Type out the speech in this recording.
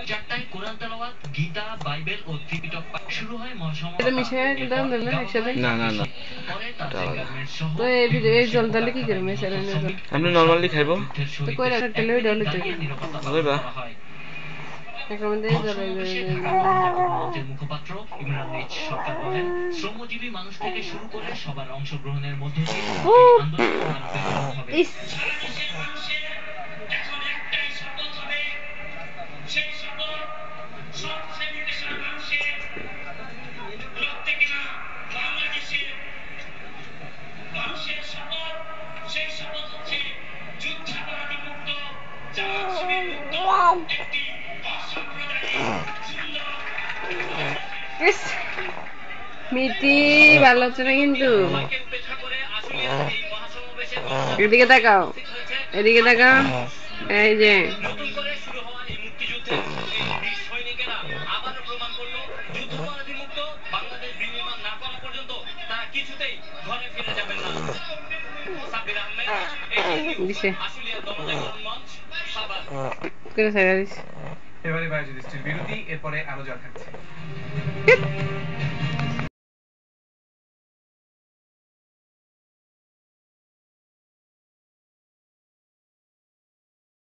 চারটায় কোরআন তেলাওয়াত, গীতা, বাইবেল ও ত্রিপিটক পাঠ শুরু হয় মহাসমারোহে। এটা মিশাইয়া দাম দেন না একসাথে? না না না, পরে তাফসীর গার্মেন্টস সহ তো এই জল তাহলে কি করবে স্যালাইনের জল? আপনি নরমালি খাইবো তো কইরা তেলে ওইটা হলো তো হইবা মুখপাত্র ইমরান রিচ সরকার বলেন, শ্রমজীবী মানুষ থেকে শুরু করে সবার অংশগ্রহণের মধ্য দিয়ে আন্দোলন হবে। মিটি ভালো হচ্ছে না কিন্তু। এদিকে তাকাও, এদিকে তাকাও। এই যে এবারে বায়োজিৎ বিরতি, এরপরে আরো যা থাকছে।